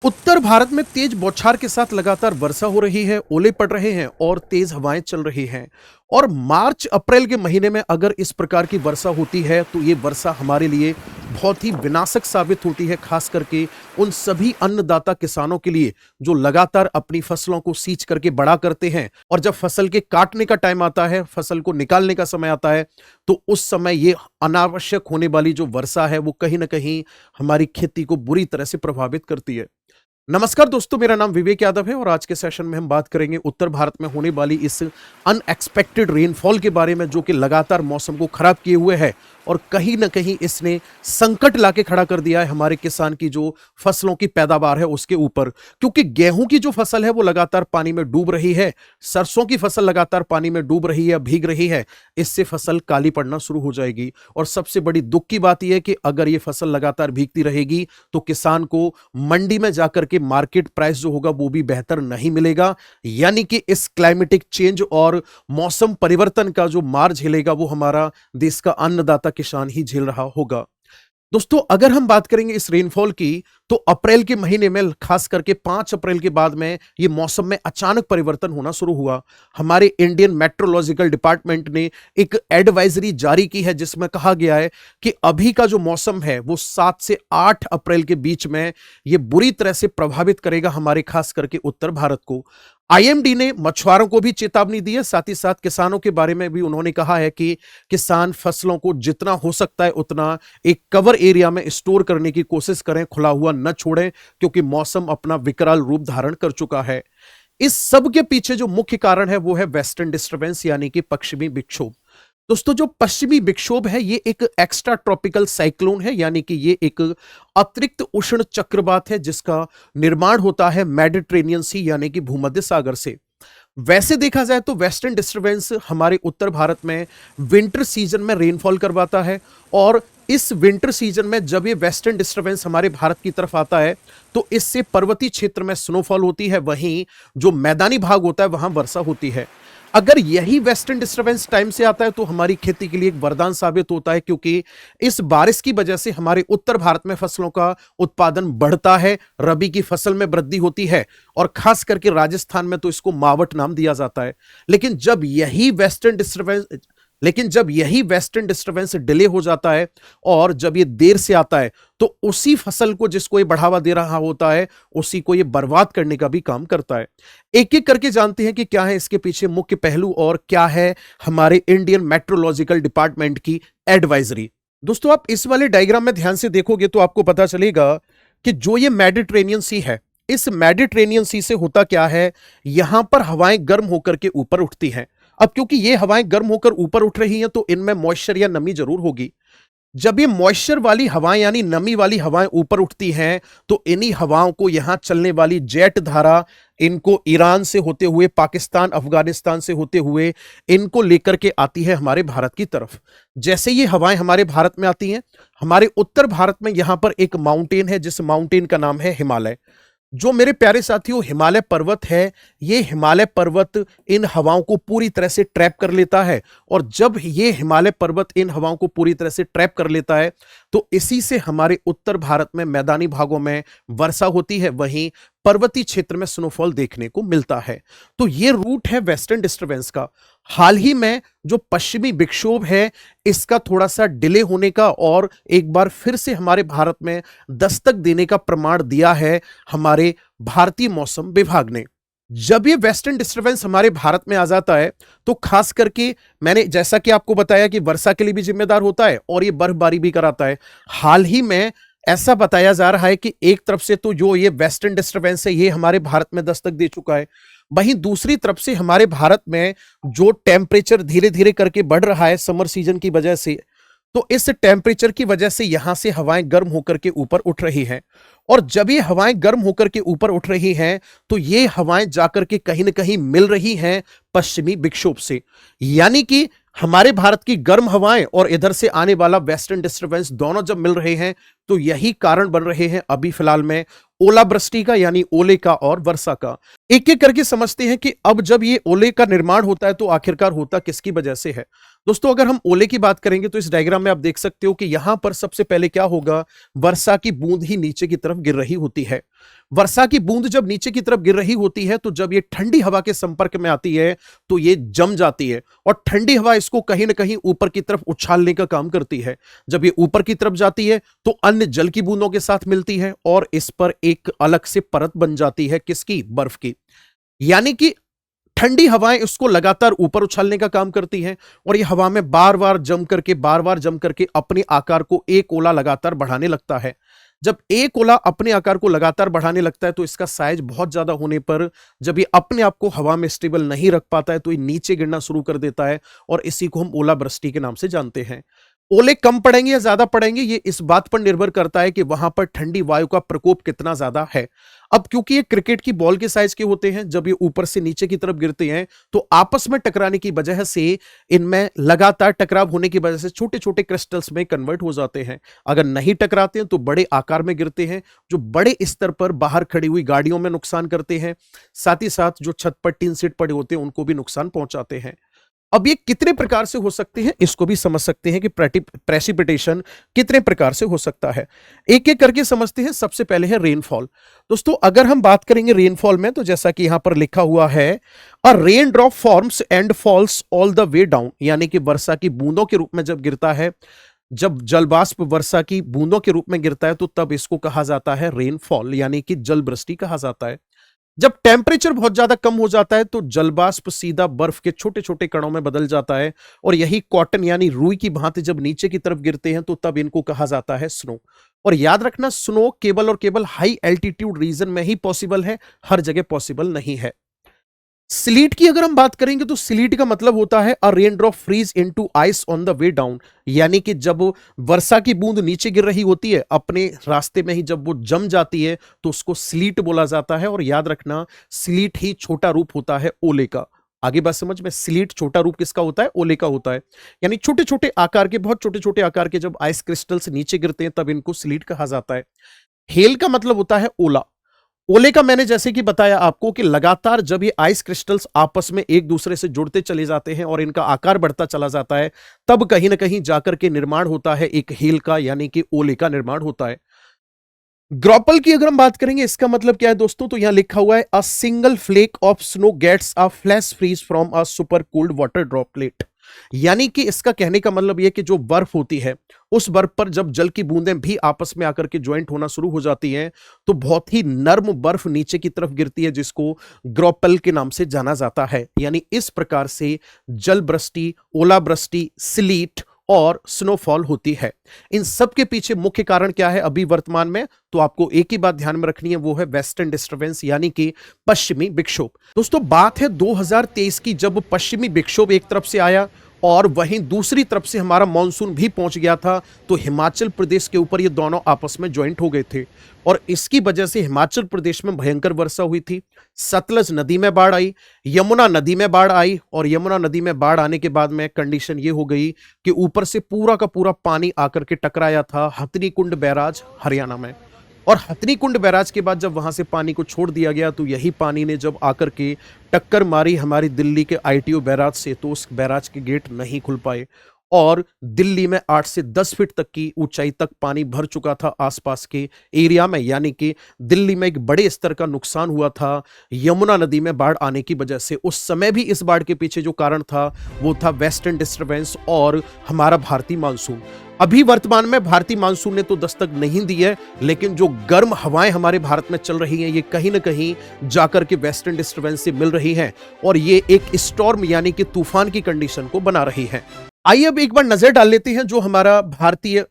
उत्तर भारत में तेज बौछार के साथ लगातार वर्षा हो रही है, ओले पड़ रहे हैं और तेज हवाएं चल रही हैं। और मार्च अप्रैल के महीने में अगर इस प्रकार की वर्षा होती है तो ये वर्षा हमारे लिए बहुत ही विनाशक साबित होती है, खास करके उन सभी अन्नदाता किसानों के लिए जो लगातार अपनी फसलों को सींच करके बड़ा करते हैं। और जब फसल के काटने का टाइम आता है, फसल को निकालने का समय आता है, तो उस समय ये अनावश्यक होने वाली जो वर्षा है वो कहीं ना कहीं हमारी खेती को बुरी तरह से प्रभावित करती है। नमस्कार दोस्तों, मेरा नाम विवेक यादव है और आज के सेशन में हम बात करेंगे उत्तर भारत में होने वाली इस अनएक्सपेक्टेड रेनफॉल के बारे में, जो कि लगातार मौसम को खराब किए हुए है और कहीं ना कहीं इसने संकट लाके खड़ा कर दिया है हमारे किसान की जो फसलों की पैदावार है उसके ऊपर। क्योंकि गेहूं की जो फसल है वो लगातार पानी में डूब रही है, सरसों की फसल लगातार पानी में डूब रही है, भीग रही है। इससे फसल काली पड़ना शुरू हो जाएगी और सबसे बड़ी दुख की बात यह है कि अगर ये फसल लगातार भीगती रहेगी तो किसान को मंडी में जाकर के मार्केट प्राइस जो होगा वो भी बेहतर नहीं मिलेगा। यानी कि इस क्लाइमेटिक चेंज और मौसम परिवर्तन का जो मार झेलेगा वो हमारा देश का अन्नदाता किसान ही झेल रहा होगा। दोस्तों, अगर हम बात करेंगे इस रेनफॉल की, तो अप्रैल के महीने में, खास करके 5 अप्रैल के बाद में ये मौसम में अचानक परिवर्तन होना शुरू हुआ। हमारे इंडियन मेट्रोलॉजिकल डिपार्टमेंट ने एक एडवाइजरी जारी की है जिसमें कहा गया है कि अभी का जो मौसम है वो 7 से 8 अप्रैल के बीच में ये बुरी तरह से प्रभावित करेगा हमारे खास करके उत्तर भारत को। आईएमडी ने मछुआरों को भी चेतावनी दी है, साथ ही साथ किसानों के बारे में भी उन्होंने कहा है कि किसान फसलों को जितना हो सकता है उतना एक कवर एरिया में स्टोर करने की कोशिश करें, खुला हुआ न छोड़ें, क्योंकि मौसम अपना विकराल रूप धारण कर चुका है। इस सब के पीछे जो मुख्य कारण है वो है वेस्टर्न डिस्टर्बेंस, यानी कि पश्चिमी विक्षोभ। दोस्तों, जो पश्चिमी विक्षोभ है ये एक एक्स्ट्रा ट्रॉपिकल साइक्लोन है, यानी कि ये एक अतिरिक्त उष्ण चक्रवात है जिसका निर्माण होता है मेडिटेरेनियन सी यानी कि भूमध्य सागर से। वैसे देखा जाए तो वेस्टर्न डिस्टर्बेंस हमारे उत्तर भारत में विंटर सीजन में रेनफॉल करवाता है। और इस विंटर सीजन में जब ये वेस्टर्न डिस्टर्बेंस हमारे भारत की तरफ आता है तो इससे पर्वतीय क्षेत्र में स्नोफॉल होती है, वहीं जो मैदानी भाग होता है वहां वर्षा होती है। अगर यही वेस्टर्न डिस्टर्बेंस टाइम से आता है तो हमारी खेती के लिए एक वरदान साबित होता है, क्योंकि इस बारिश की वजह से हमारे उत्तर भारत में फसलों का उत्पादन बढ़ता है, रबी की फसल में वृद्धि होती है और खास करके राजस्थान में तो इसको मावट नाम दिया जाता है। लेकिन जब यही वेस्टर्न डिस्टर्बेंस डिले हो जाता है और जब ये देर से आता है तो उसी फसल को जिसको ये बढ़ावा दे रहा होता है उसी को ये बर्बाद करने का भी काम करता है। एक एक करके जानते हैं कि क्या है इसके पीछे मुख्य पहलू और क्या है हमारे इंडियन मेट्रोलॉजिकल डिपार्टमेंट की एडवाइजरी। दोस्तों, आप इस वाले डायग्राम में ध्यान से देखोगे तो आपको पता चलेगा कि जो ये मेडिटेरेनियन सी है, इस मेडिटेरेनियन सी से होता क्या है, यहां पर हवाएं गर्म होकर के ऊपर उठती हैं। अब क्योंकि ये हवाएं गर्म होकर ऊपर उठ रही हैं तो इनमें मॉइस्चर या नमी जरूर होगी। जब ये मॉइस्चर वाली हवाएं यानी नमी वाली हवाएं ऊपर उठती हैं तो इन्हीं हवाओं को यहां चलने वाली जेट धारा इनको ईरान से होते हुए, पाकिस्तान, अफगानिस्तान से होते हुए इनको लेकर के आती है हमारे भारत की तरफ। जैसे ये हवाएं हमारे भारत में आती हैं, हमारे उत्तर भारत में यहां पर एक माउंटेन है जिस माउंटेन का नाम है हिमालय। जो मेरे प्यारे साथियों हिमालय पर्वत है, ये हिमालय पर्वत इन हवाओं को पूरी तरह से ट्रैप कर लेता है। और जब ये हिमालय पर्वत इन हवाओं को पूरी तरह से ट्रैप कर लेता है तो इसी से हमारे उत्तर भारत में मैदानी भागों में वर्षा होती है, वहीं पर्वतीय क्षेत्र में स्नोफॉल देखने को मिलता है। तो ये रूट है वेस्टर्न डिस्टर्बेंस का। हाल ही में जो पश्चिमी विक्षोभ है इसका थोड़ा सा डिले होने का और एक बार फिर से हमारे भारत में दस्तक देने का प्रमाण दिया है हमारे भारतीय मौसम विभाग ने। जब ये वेस्टर्न डिस्टर्बेंस हमारे भारत में आ जाता है तो खास करके मैंने जैसा कि आपको बताया कि वर्षा के लिए भी जिम्मेदार होता है और ये बर्फबारी भी कराता है। हाल ही में ऐसा बताया जा रहा है कि एक तरफ से तो जो ये वेस्टर्न डिस्टर्बेंस है ये हमारे भारत में दस्तक दे चुका है, वहीं दूसरी तरफ से हमारे भारत में जो टेम्परेचर धीरे धीरे करके बढ़ रहा है समर सीजन की वजह से, तो इस टेम्परेचर की वजह से यहां से हवाएं गर्म होकर के ऊपर उठ रही हैं। और जब ये हवाएं गर्म होकर के ऊपर उठ रही हैं तो ये हवाएं जाकर के कहीं ना कहीं मिल रही हैं पश्चिमी विक्षोभ से। यानी कि हमारे भारत की गर्म हवाएं और इधर से आने वाला वेस्टर्न डिस्टर्बेंस दोनों जब मिल रहे हैं तो यही कारण बन रहे हैं अभी फिलहाल में ओलावृष्टि का, यानी ओले का और वर्षा का। एक एक करके समझते हैं कि अब जब ये ओले का निर्माण होता है तो आखिरकार होता किसकी वजह से है। दोस्तों अगर हम ओले की बात करेंगे तो इस डायग्राम में आप देख सकते हो कि यहां पर सबसे पहले क्या होगा, वर्षा की बूंद ही नीचे की तरफ गिर रही होती है। वर्षा की बूंद जब नीचे की तरफ गिर रही होती है तो जब ये ठंडी हवा के संपर्क में आती है तो ये जम जाती है और ठंडी हवा इसको कहीं ना कहीं ऊपर की तरफ उछालने का काम करती है। जब ये ऊपर की तरफ जाती है तो अन्य जल की बूंदों के साथ मिलती है और इस पर एक अलग से परत बन जाती है, किसकी? बर्फ की। यानी कि ठंडी हवाएं उसको लगातार ऊपर उछालने का काम करती हैं और ये हवा में बार बार जम करके अपने आकार को एक ओला लगातार बढ़ाने लगता है। जब एक ओला अपने आकार को लगातार बढ़ाने लगता है तो इसका साइज बहुत ज्यादा होने पर जब ये अपने आप को हवा में स्टेबल नहीं रख पाता है तो ये नीचे गिरना शुरू कर देता है और इसी को हम ओलावृष्टि के नाम से जानते हैं। ओले कम पड़ेंगे या ज्यादा पड़ेंगे ये इस बात पर निर्भर करता है कि वहां पर ठंडी वायु का प्रकोप कितना ज्यादा है। अब क्योंकि ये क्रिकेट की बॉल के साइज के होते हैं, जब ये ऊपर से नीचे की तरफ गिरते हैं तो आपस में टकराने की वजह से इनमें लगातार टकराव होने की वजह से छोटे छोटे क्रिस्टल्स में कन्वर्ट हो जाते हैं। अगर नहीं टकराते हैं तो बड़े आकार में गिरते हैं, जो बड़े स्तर पर बाहर खड़ी हुई गाड़ियों में नुकसान करते हैं, साथ ही साथ जो छत पर टीन सेट पड़े होते हैं उनको भी नुकसान पहुंचाते हैं। अब ये कितने प्रकार से हो सकते हैं इसको भी समझ सकते हैं कि प्रेसिपिटेशन कितने प्रकार से हो सकता है, एक एक करके समझते हैं। सबसे पहले है रेनफॉल। दोस्तों अगर हम बात करेंगे रेनफॉल में तो जैसा कि यहां पर लिखा हुआ है, a rain drop forms and falls all the way down, यानी कि वर्षा की बूंदों के रूप में जब गिरता है, जब जलवाष्प वर्षा की बूंदों के रूप में गिरता है तो तब इसको कहा जाता है रेनफॉल, यानी कि जल वृष्टि कहा जाता है। जब टेम्परेचर बहुत ज्यादा कम हो जाता है तो जलवाष्प सीधा बर्फ के छोटे छोटे कणों में बदल जाता है और यही कॉटन यानी रुई की भांति जब नीचे की तरफ गिरते हैं तो तब इनको कहा जाता है स्नो। और याद रखना, स्नो केवल और केवल हाई एल्टीट्यूड रीजन में ही पॉसिबल है, हर जगह पॉसिबल नहीं है। स्लीट की अगर हम बात करेंगे तो स्लीट का मतलब होता है a rain drop freeze into ice on the way down, यानी कि जब वर्षा की बूंद नीचे गिर रही होती है अपने रास्ते में ही जब वो जम जाती है तो उसको स्लीट बोला जाता है। और याद रखना, स्लीट ही छोटा रूप होता है ओले का। आगे बात समझ में, स्लीट छोटा रूप किसका होता है? ओले का होता है। यानी छोटे छोटे आकार के, बहुत छोटे छोटे आकार के जब आइस क्रिस्टल्स नीचे गिरते हैं तब इनको स्लीट कहा जाता है। हेल का मतलब होता है ओला। ओले का मैंने जैसे कि बताया आपको कि लगातार जब ये आइस क्रिस्टल्स आपस में एक दूसरे से जुड़ते चले जाते हैं और इनका आकार बढ़ता चला जाता है तब कहीं ना कहीं जाकर के निर्माण होता है एक हेल का, यानी कि ओले का निर्माण होता है। ग्रॉपल की अगर हम बात करेंगे इसका मतलब क्या है दोस्तों, तो यहां लिखा हुआ है a single flake of snow gets a flash freeze from a super cold water droplet, यानी कि इसका कहने का मतलब यह कि जो बर्फ होती है उस बर्फ पर जब जल की बूंदें भी आपस में आकर के ज्वाइंट होना शुरू हो जाती हैं तो बहुत ही नर्म बर्फ नीचे की तरफ गिरती है जिसको ग्रोपल के नाम से जाना जाता है। यानी इस प्रकार से जल वृष्टि, ओलावृष्टि, स्लीट और स्नोफॉल होती है। इन सब के पीछे मुख्य कारण क्या है अभी वर्तमान में, तो आपको एक ही बात ध्यान में रखनी है, वो है वेस्टर्न डिस्टर्बेंस यानी कि पश्चिमी विक्षोभ। दोस्तों बात है 2023 की, जब पश्चिमी विक्षोभ एक तरफ से आया और वहीं दूसरी तरफ से हमारा मानसून भी पहुंच गया था तो हिमाचल प्रदेश के ऊपर ये दोनों आपस में ज्वाइंट हो गए थे और इसकी वजह से हिमाचल प्रदेश में भयंकर वर्षा हुई थी। सतलज नदी में बाढ़ आई, यमुना नदी में बाढ़ आई और यमुना नदी में बाढ़ आने के बाद में कंडीशन ये हो गई कि ऊपर से पूरा का पूरा पानी आकर के टकराया था हथनी कुंड बैराज हरियाणा में। और हथनी कुंड बैराज के बाद जब वहां से पानी को छोड़ दिया गया तो यही पानी ने जब आकर के टक्कर मारी हमारी दिल्ली के आईटीओ बैराज से तो उस बैराज के गेट नहीं खुल पाए और दिल्ली में 8 से 10 फीट तक की ऊंचाई तक पानी भर चुका था आसपास के एरिया में, यानी कि दिल्ली में एक बड़े स्तर का नुकसान हुआ था यमुना नदी में बाढ़ आने की वजह से। उस समय भी इस बाढ़ के पीछे जो कारण था वो था वेस्टर्न डिस्टर्बेंस और हमारा भारतीय मानसून। अभी वर्तमान में भारतीय मानसून ने तो दस्तक नहीं दी है, लेकिन जो गर्म हवाएं हमारे भारत में चल रही हैं ये कहीं ना कहीं जाकर के वेस्टर्न डिस्टर्बेंस से मिल रही हैं और ये एक स्टॉर्म यानी कि तूफान की कंडीशन को बना रही है। आइए अब एक बार नजर डाल लेते हैं जो हमारा भारतीय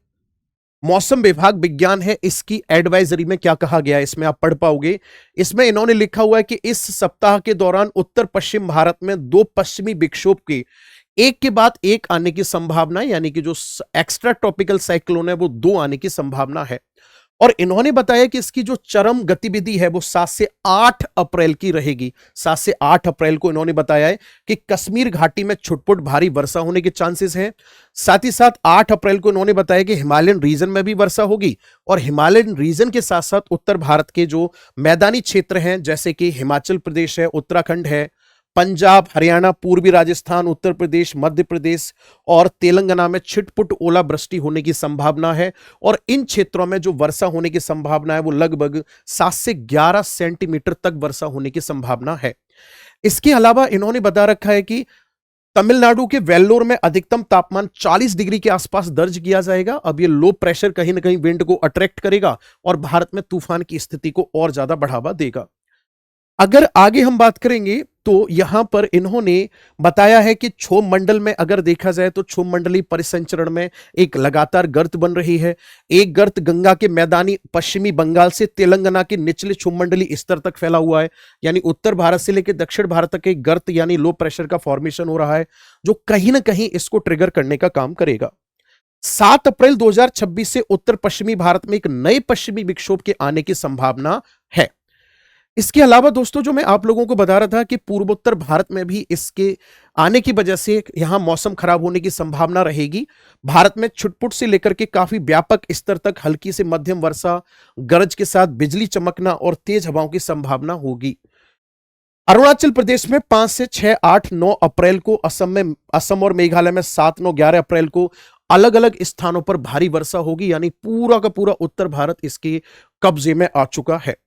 मौसम विभाग विज्ञान है इसकी एडवाइजरी में क्या कहा गया है, इसमें आप पढ़ पाओगे। इसमें इन्होंने लिखा हुआ है कि इस सप्ताह के दौरान उत्तर पश्चिम भारत में 2 पश्चिमी विक्षोभ के एक के बाद एक आने की संभावना, यानी कि जो एक्स्ट्रा ट्रॉपिकल साइक्लोन है वो 2 आने की संभावना है। और इन्होंने बताया कि इसकी जो चरम गतिविधि है वो 7 से 8 अप्रैल की रहेगी। 7 से 8 अप्रैल को इन्होंने बताया है कि कश्मीर घाटी में छुटपुट भारी वर्षा होने के चांसेस हैं। साथ ही साथ 8 अप्रैल को इन्होंने बताया कि हिमालयन रीजन में भी वर्षा होगी और हिमालयन रीजन के साथ साथ उत्तर भारत के जो मैदानी क्षेत्र हैं जैसे कि हिमाचल प्रदेश है, उत्तराखंड है, पंजाब, हरियाणा, पूर्वी राजस्थान, उत्तर प्रदेश, मध्य प्रदेश और तेलंगाना में छिटपुट ओलावृष्टि होने की संभावना है। और इन क्षेत्रों में जो वर्षा होने की संभावना है वो लगभग 7 से 11 सेंटीमीटर तक वर्षा होने की संभावना है। इसके अलावा इन्होंने बता रखा है कि तमिलनाडु के वेल्लोर में अधिकतम तापमान 40 डिग्री के आसपास दर्ज किया जाएगा। अब ये लो प्रेशर कहीं ना कहीं विंड को अट्रैक्ट करेगा और भारत में तूफान की स्थिति को और ज्यादा बढ़ावा देगा। अगर आगे हम बात करेंगे तो यहां पर इन्होंने बताया है कि क्षोभ मंडल में अगर देखा जाए तो क्षोभ मंडलीय परिसंचरण में एक लगातार गर्त बन रही है। एक गर्त गंगा के मैदानी पश्चिमी बंगाल से तेलंगाना के निचले क्षोभ मंडलीय स्तर तक फैला हुआ है, यानी उत्तर भारत से लेकर दक्षिण भारत तक एक गर्त यानी लो प्रेशर का फॉर्मेशन हो रहा है, जो कहीं ना कहीं इसको ट्रिगर करने का काम करेगा। 7 अप्रैल 2026 से उत्तर पश्चिमी भारत में एक नए पश्चिमी विक्षोभ के आने की संभावना है। इसके अलावा दोस्तों जो मैं आप लोगों को बता रहा था कि पूर्वोत्तर भारत में भी इसके आने की वजह से यहां मौसम खराब होने की संभावना रहेगी। भारत में छुटपुट से लेकर के काफी व्यापक स्तर तक हल्की से मध्यम वर्षा, गरज के साथ बिजली चमकना और तेज हवाओं की संभावना होगी। अरुणाचल प्रदेश में 5 से 6, 8, 9 अप्रैल को, असम और मेघालय में 7, 9, 11 अप्रैल को अलग अलग स्थानों पर भारी वर्षा होगी, यानी पूरा का पूरा उत्तर भारत इसके कब्जे में आ चुका है।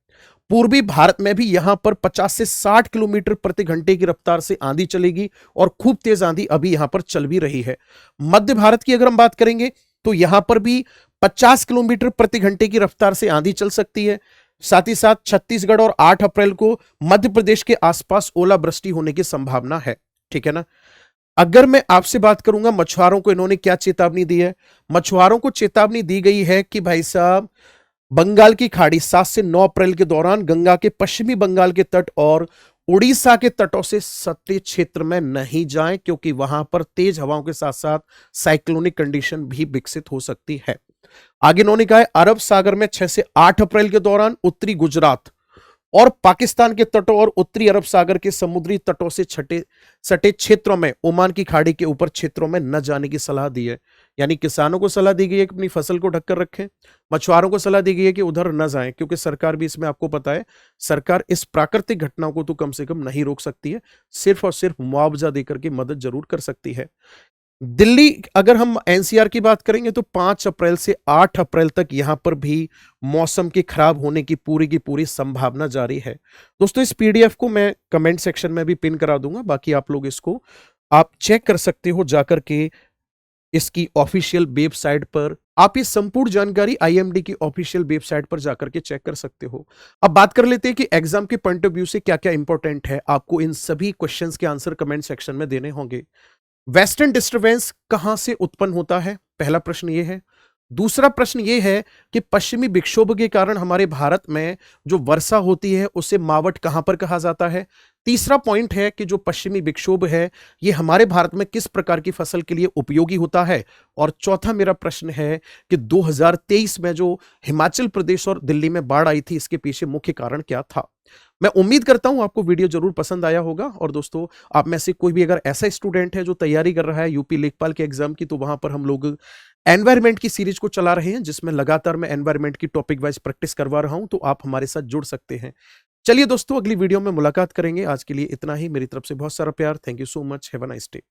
पूर्वी भारत में भी यहां पर 50 से 60 किलोमीटर प्रति घंटे की रफ्तार से आंधी चलेगी और खूब तेज आंधी अभी यहां पर चल भी रही है। मध्य भारत की अगर हम बात करेंगे तो यहां पर भी 50 किलोमीटर प्रति घंटे की रफ्तार से आंधी चल सकती है। साथ ही साथ छत्तीसगढ़ और 8 अप्रैल को मध्य प्रदेश के आसपास ओलावृष्टि होने की संभावना है। ठीक है ना। अगर मैं आपसे बात करूंगा मछुआरों को इन्होंने क्या चेतावनी दी है। मछुआरों को चेतावनी दी गई है कि भाई साहब बंगाल की खाड़ी 7 से 9 अप्रैल के दौरान गंगा के पश्चिमी बंगाल के तट और उड़ीसा के तटों से सटे क्षेत्र में नहीं जाएं, क्योंकि वहां पर तेज हवाओं के साथ साथ साइक्लोनिक कंडीशन भी विकसित हो सकती है। आगे इन्होंने कहा है अरब सागर में 6 से 8 अप्रैल के दौरान उत्तरी गुजरात और पाकिस्तान के तटों और उत्तरी अरब सागर के समुद्री तटों से सटे क्षेत्रों में ओमान की खाड़ी के ऊपर क्षेत्रों में न जाने की सलाह दी है। यानी किसानों को सलाह दी गई है कि अपनी फसल को ढककर रखें, मछुआरों को सलाह दी गई है कि उधर न जाएं, क्योंकि सरकार भी इसमें आपको पता है सरकार इस प्राकृतिक घटनाओं को तो कम से कम नहीं रोक सकती है, सिर्फ और सिर्फ मुआवजा देकर के मदद जरूर कर सकती है। दिल्ली अगर हम एनसीआर की बात करेंगे तो 5 अप्रैल से 8 अप्रैल तक यहां पर भी मौसम के खराब होने की पूरी संभावना जारी है। दोस्तों इस पीडीएफ को मैं कमेंट सेक्शन में भी पिन करा दूंगा, बाकी आप लोग इसको आप चेक कर सकते हो जाकर के इसकी ऑफिशियल वेबसाइट पर। आप ये संपूर्ण जानकारी आईएमडी की ऑफिशियल वेबसाइट पर जाकर के चेक कर सकते हो। अब बात कर लेते हैं कि एग्जाम के पॉइंट ऑफ व्यू से क्या क्या इंपॉर्टेंट है। आपको इन सभी क्वेश्चंस के आंसर कमेंट सेक्शन में देने होंगे। वेस्टर्न डिस्टर्बेंस कहां से उत्पन्न होता है, पहला प्रश्न यह है। दूसरा प्रश्न यह है कि पश्चिमी विक्षोभ के कारण हमारे भारत में जो वर्षा होती है उसे मावट कहां पर कहा जाता है। तीसरा पॉइंट है कि जो पश्चिमी विक्षोभ है ये हमारे भारत में किस प्रकार की फसल के लिए उपयोगी होता है। और चौथा मेरा प्रश्न है कि 2023 में जो हिमाचल प्रदेश और दिल्ली में बाढ़ आई थी इसके पीछे मुख्य कारण क्या था। मैं उम्मीद करता हूं आपको वीडियो जरूर पसंद आया होगा। और दोस्तों आप में से कोई भी अगर ऐसा स्टूडेंट है जो तैयारी कर रहा है यूपी लेखपाल के एग्जाम की, तो वहां पर हम लोग एनवायरमेंट की सीरीज को चला रहे हैं जिसमें लगातार मैं एनवायरमेंट की टॉपिक वाइज प्रैक्टिस करवा रहा हूं, तो आप हमारे साथ जुड़ सकते हैं। चलिए दोस्तों अगली वीडियो में मुलाकात करेंगे। आज के लिए इतना ही। मेरी तरफ से बहुत सारा प्यार। Thank you so much. Have a nice day.